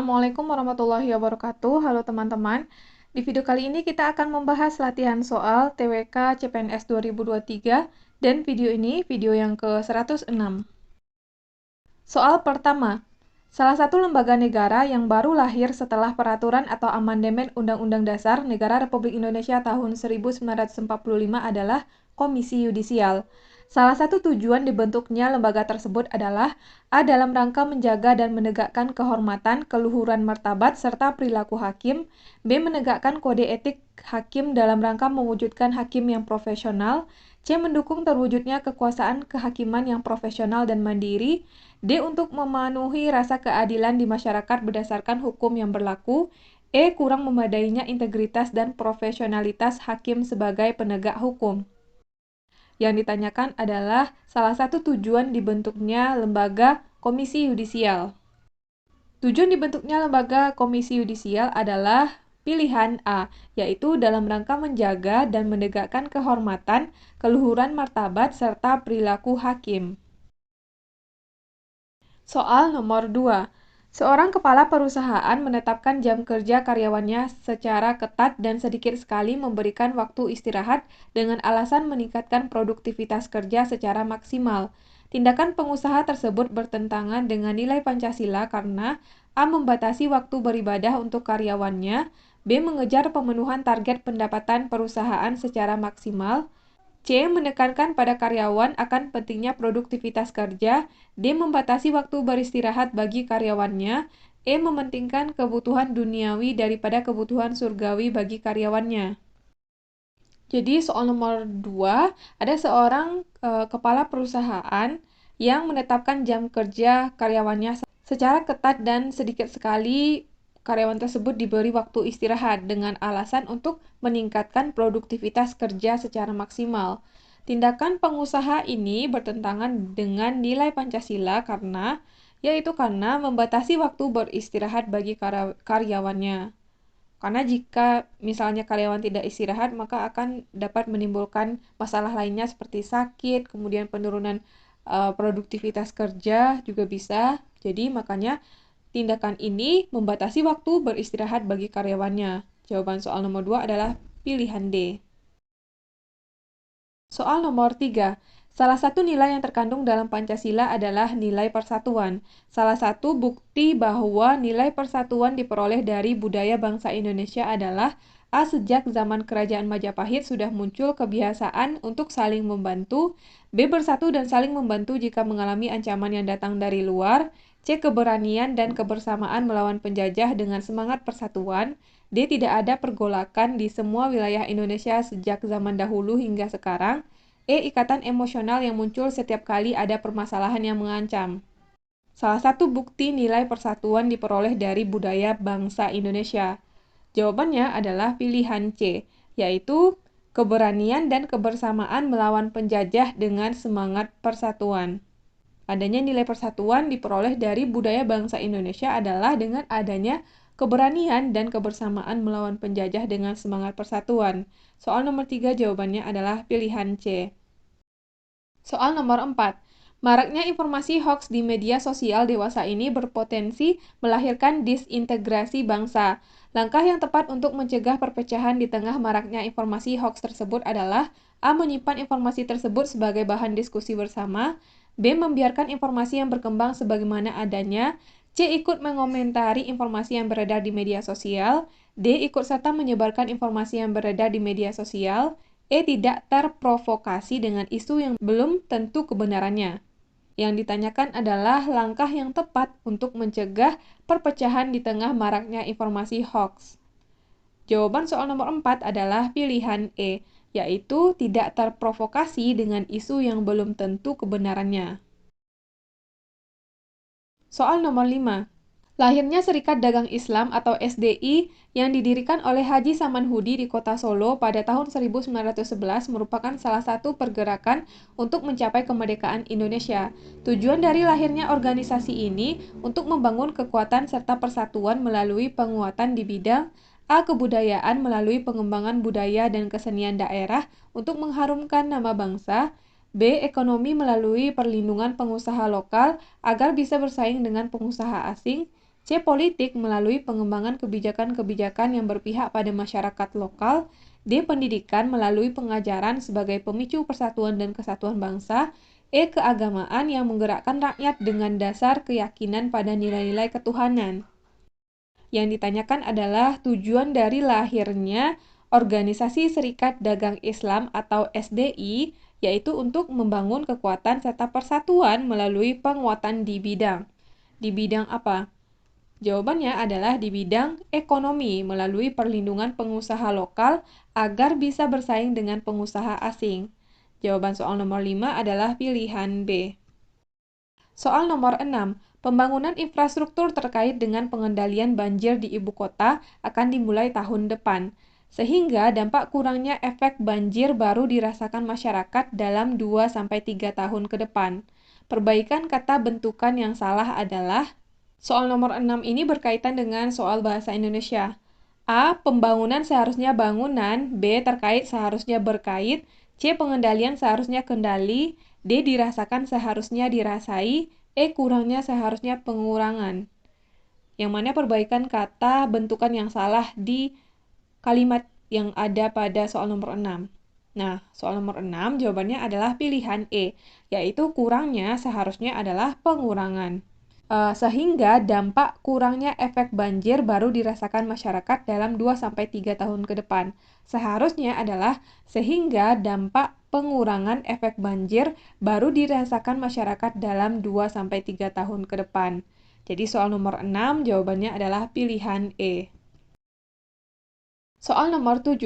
Assalamualaikum warahmatullahi wabarakatuh. Halo teman-teman. Di video kali ini kita akan membahas latihan soal TWK CPNS 2023 dan video ini video yang ke-106. Soal pertama. Salah satu lembaga negara yang baru lahir setelah peraturan atau amandemen Undang-Undang Dasar Negara Republik Indonesia tahun 1945 adalah Komisi Yudisial. Salah satu tujuan dibentuknya lembaga tersebut adalah A. Dalam rangka menjaga dan menegakkan kehormatan, keluhuran martabat, serta perilaku hakim. B. Menegakkan kode etik hakim dalam rangka mewujudkan hakim yang profesional. C. Mendukung terwujudnya kekuasaan kehakiman yang profesional dan mandiri. D. Untuk memenuhi rasa keadilan di masyarakat berdasarkan hukum yang berlaku. E. Kurang memadainya integritas dan profesionalitas hakim sebagai penegak hukum. Yang ditanyakan adalah salah satu tujuan dibentuknya lembaga Komisi Yudisial. Tujuan dibentuknya lembaga Komisi Yudisial adalah pilihan A, yaitu dalam rangka menjaga dan menegakkan kehormatan, keluhuran martabat, serta perilaku hakim. Soal nomor 2. Seorang kepala perusahaan menetapkan jam kerja karyawannya secara ketat dan sedikit sekali memberikan waktu istirahat dengan alasan meningkatkan produktivitas kerja secara maksimal. Tindakan pengusaha tersebut bertentangan dengan nilai Pancasila karena A. Membatasi waktu beribadah untuk karyawannya, B. Mengejar pemenuhan target pendapatan perusahaan secara maksimal, C. Menekankan pada karyawan akan pentingnya produktivitas kerja. D. Membatasi waktu beristirahat bagi karyawannya. E. Mementingkan kebutuhan duniawi daripada kebutuhan surgawi bagi karyawannya. Jadi soal nomor 2, ada seorang kepala perusahaan yang menetapkan jam kerja karyawannya secara ketat dan sedikit sekali karyawan tersebut diberi waktu istirahat dengan alasan untuk meningkatkan produktivitas kerja secara maksimal. Tindakan pengusaha ini bertentangan dengan nilai Pancasila yaitu karena membatasi waktu beristirahat bagi karyawannya. Karena jika misalnya karyawan tidak istirahat, maka akan dapat menimbulkan masalah lainnya seperti sakit, kemudian penurunan produktivitas kerja juga bisa. Jadi makanya tindakan ini membatasi waktu beristirahat bagi karyawannya. Jawaban soal nomor 2 adalah pilihan D. Soal nomor 3. Salah satu nilai yang terkandung dalam Pancasila adalah nilai persatuan. Salah satu bukti bahwa nilai persatuan diperoleh dari budaya bangsa Indonesia adalah A. Sejak zaman Kerajaan Majapahit sudah muncul kebiasaan untuk saling membantu. B. Bersatu dan saling membantu jika mengalami ancaman yang datang dari luar. C. Keberanian dan kebersamaan melawan penjajah dengan semangat persatuan. D. Tidak ada pergolakan di semua wilayah Indonesia sejak zaman dahulu hingga sekarang. E. Ikatan emosional yang muncul setiap kali ada permasalahan yang mengancam. Salah satu bukti nilai persatuan diperoleh dari budaya bangsa Indonesia. Jawabannya adalah pilihan C, yaitu keberanian dan kebersamaan melawan penjajah dengan semangat persatuan. Adanya nilai persatuan diperoleh dari budaya bangsa Indonesia adalah dengan adanya keberanian dan kebersamaan melawan penjajah dengan semangat persatuan. Soal nomor 3 jawabannya adalah pilihan C. Soal nomor 4. Maraknya informasi hoaks di media sosial dewasa ini berpotensi melahirkan disintegrasi bangsa. Langkah yang tepat untuk mencegah perpecahan di tengah maraknya informasi hoaks tersebut adalah A. Menyimpan informasi tersebut sebagai bahan diskusi bersama. B. Membiarkan informasi yang berkembang sebagaimana adanya. C. Ikut mengomentari informasi yang beredar di media sosial. D. Ikut serta menyebarkan informasi yang beredar di media sosial. E. Tidak terprovokasi dengan isu yang belum tentu kebenarannya. Yang ditanyakan adalah langkah yang tepat untuk mencegah perpecahan di tengah maraknya informasi hoaks. Jawaban soal nomor 4 adalah pilihan E, yaitu tidak terprovokasi dengan isu yang belum tentu kebenarannya. Soal nomor 5. Lahirnya Serikat Dagang Islam atau SDI yang didirikan oleh Haji Samanhudi di kota Solo pada tahun 1911 merupakan salah satu pergerakan untuk mencapai kemerdekaan Indonesia. Tujuan dari lahirnya organisasi ini untuk membangun kekuatan serta persatuan melalui penguatan di bidang A. Kebudayaan melalui pengembangan budaya dan kesenian daerah untuk mengharumkan nama bangsa. B. Ekonomi melalui perlindungan pengusaha lokal agar bisa bersaing dengan pengusaha asing. C. Politik melalui pengembangan kebijakan-kebijakan yang berpihak pada masyarakat lokal. D. Pendidikan melalui pengajaran sebagai pemicu persatuan dan kesatuan bangsa. E. Keagamaan yang menggerakkan rakyat dengan dasar keyakinan pada nilai-nilai ketuhanan. Yang ditanyakan adalah tujuan dari lahirnya Organisasi Serikat Dagang Islam atau SDI, yaitu untuk membangun kekuatan serta persatuan melalui penguatan di bidang. Di bidang apa? Jawabannya adalah di bidang ekonomi melalui perlindungan pengusaha lokal agar bisa bersaing dengan pengusaha asing. Jawaban soal nomor 5 adalah pilihan B. Soal nomor 6. Pembangunan infrastruktur terkait dengan pengendalian banjir di ibu kota akan dimulai tahun depan, sehingga dampak kurangnya efek banjir baru dirasakan masyarakat dalam 2-3 tahun ke depan. Perbaikan kata bentukan yang salah adalah soal nomor 6 ini berkaitan dengan soal bahasa Indonesia. A. Pembangunan seharusnya bangunan. B. Terkait seharusnya berkait. C. Pengendalian seharusnya kendali. D. Dirasakan seharusnya dirasai. E. Kurangnya seharusnya pengurangan. Yang mana perbaikan kata bentukan yang salah di kalimat yang ada pada soal nomor 6. Nah, soal nomor 6 jawabannya adalah pilihan E, yaitu kurangnya seharusnya adalah pengurangan. Sehingga dampak kurangnya efek banjir baru dirasakan masyarakat dalam 2-3 tahun ke depan. Seharusnya adalah sehingga dampak pengurangan efek banjir baru dirasakan masyarakat dalam 2-3 tahun ke depan. Jadi soal nomor 6 jawabannya adalah pilihan E. Soal nomor 7.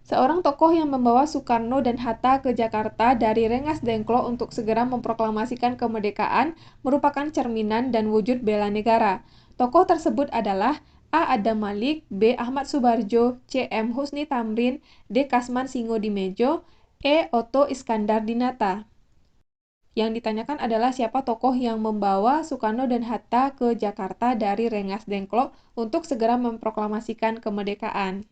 Seorang tokoh yang membawa Soekarno dan Hatta ke Jakarta dari Rengas Dengklok untuk segera memproklamasikan kemerdekaan merupakan cerminan dan wujud bela negara. Tokoh tersebut adalah A. Adam Malik, B. Ahmad Subarjo, C. M. Husni Tamrin, D. Kasman Singodimedjo, E. Otto Iskandar Dinata. Yang ditanyakan adalah siapa tokoh yang membawa Soekarno dan Hatta ke Jakarta dari Rengas Dengklok untuk segera memproklamasikan kemerdekaan.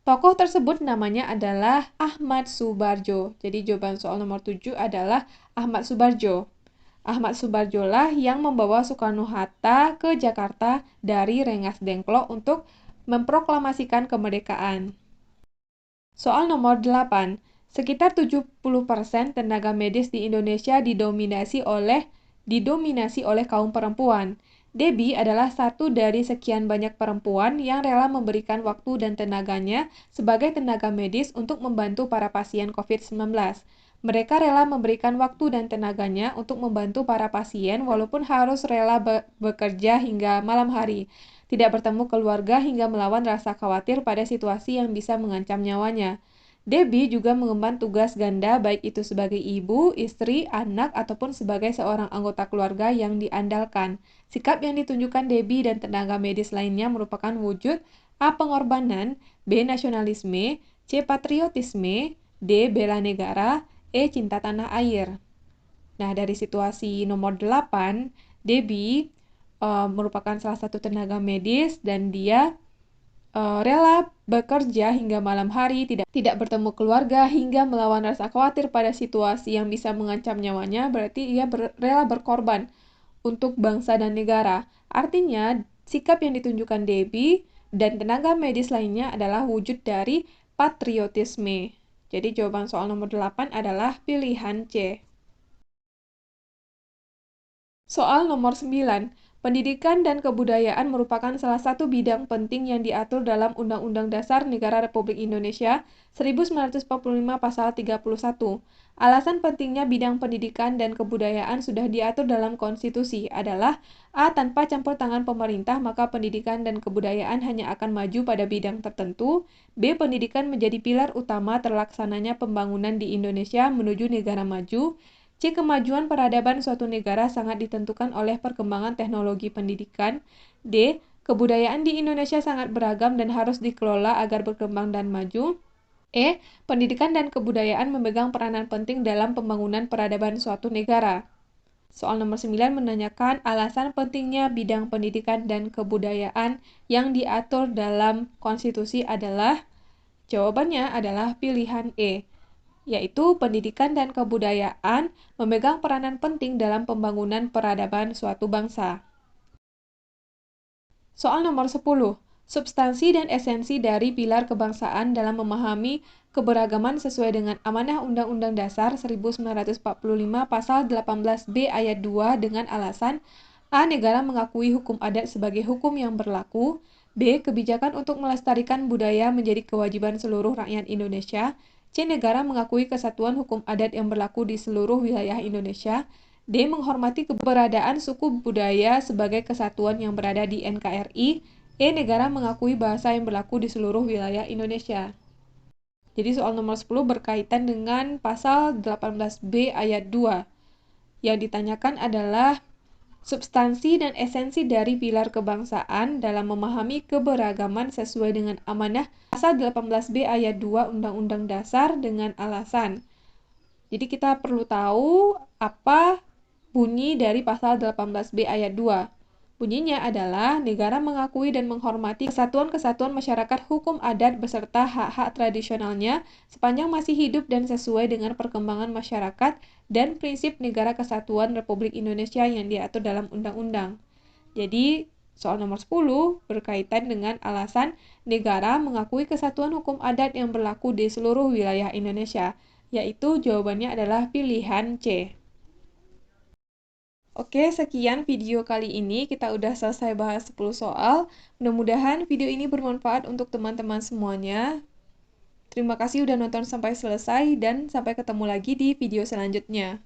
Tokoh tersebut namanya adalah Ahmad Subarjo. Jadi jawaban soal nomor 7 adalah Ahmad Subarjo. Ahmad Subarjo lah yang membawa Soekarno-Hatta ke Jakarta dari Rengas Dengklok untuk memproklamasikan kemerdekaan. Soal nomor 8. Sekitar 70% tenaga medis di Indonesia didominasi oleh kaum perempuan. Debbie adalah satu dari sekian banyak perempuan yang rela memberikan waktu dan tenaganya sebagai tenaga medis untuk membantu para pasien COVID-19. Mereka rela memberikan waktu dan tenaganya untuk membantu para pasien walaupun harus rela bekerja hingga malam hari, tidak bertemu keluarga hingga melawan rasa khawatir pada situasi yang bisa mengancam nyawanya. Debbie juga mengemban tugas ganda baik itu sebagai ibu, istri, anak, ataupun sebagai seorang anggota keluarga yang diandalkan. Sikap yang ditunjukkan Debbie dan tenaga medis lainnya merupakan wujud A. Pengorbanan, B. Nasionalisme, C. Patriotisme, D. Bela negara, E. Cinta tanah air. Nah, dari situasi nomor 8, Debbie merupakan salah satu tenaga medis dan dia rela bekerja hingga malam hari, tidak bertemu keluarga hingga melawan rasa khawatir pada situasi yang bisa mengancam nyawanya, berarti ia rela berkorban untuk bangsa dan negara. Artinya, sikap yang ditunjukkan Debbie dan tenaga medis lainnya adalah wujud dari patriotisme. Jadi jawaban soal nomor 8 adalah pilihan C. Soal nomor 9. Pendidikan dan kebudayaan merupakan salah satu bidang penting yang diatur dalam Undang-Undang Dasar Negara Republik Indonesia 1945 Pasal 31. Alasan pentingnya bidang pendidikan dan kebudayaan sudah diatur dalam konstitusi adalah A. Tanpa campur tangan pemerintah, maka pendidikan dan kebudayaan hanya akan maju pada bidang tertentu. B. Pendidikan menjadi pilar utama terlaksananya pembangunan di Indonesia menuju negara maju. C. Kemajuan peradaban suatu negara sangat ditentukan oleh perkembangan teknologi pendidikan. D. Kebudayaan di Indonesia sangat beragam dan harus dikelola agar berkembang dan maju. E. Pendidikan dan kebudayaan memegang peranan penting dalam pembangunan peradaban suatu negara. Soal nomor 9 menanyakan alasan pentingnya bidang pendidikan dan kebudayaan yang diatur dalam konstitusi adalah, jawabannya adalah pilihan E, yaitu pendidikan dan kebudayaan memegang peranan penting dalam pembangunan peradaban suatu bangsa. Soal nomor 10. Substansi dan esensi dari pilar kebangsaan dalam memahami keberagaman sesuai dengan amanah Undang-Undang Dasar 1945 Pasal 18B Ayat 2 dengan alasan A. Negara mengakui hukum adat sebagai hukum yang berlaku. B. Kebijakan untuk melestarikan budaya menjadi kewajiban seluruh rakyat Indonesia. C. Negara mengakui kesatuan hukum adat yang berlaku di seluruh wilayah Indonesia. D. Menghormati keberadaan suku budaya sebagai kesatuan yang berada di NKRI. E. Negara mengakui bahasa yang berlaku di seluruh wilayah Indonesia. Jadi soal nomor 10 berkaitan dengan pasal 18B ayat 2. Yang ditanyakan adalah substansi dan esensi dari pilar kebangsaan dalam memahami keberagaman sesuai dengan amanah pasal 18B ayat 2 Undang-Undang Dasar dengan alasan. Jadi kita perlu tahu apa bunyi dari pasal 18B ayat 2. Bunyinya adalah negara mengakui dan menghormati kesatuan-kesatuan masyarakat hukum adat beserta hak-hak tradisionalnya sepanjang masih hidup dan sesuai dengan perkembangan masyarakat dan prinsip negara kesatuan Republik Indonesia yang diatur dalam undang-undang. Jadi, soal nomor 10 berkaitan dengan alasan negara mengakui kesatuan hukum adat yang berlaku di seluruh wilayah Indonesia, yaitu jawabannya adalah pilihan C. Oke, sekian video kali ini. Kita udah selesai bahas 10 soal. Mudah-mudahan video ini bermanfaat untuk teman-teman semuanya. Terima kasih udah nonton sampai selesai dan sampai ketemu lagi di video selanjutnya.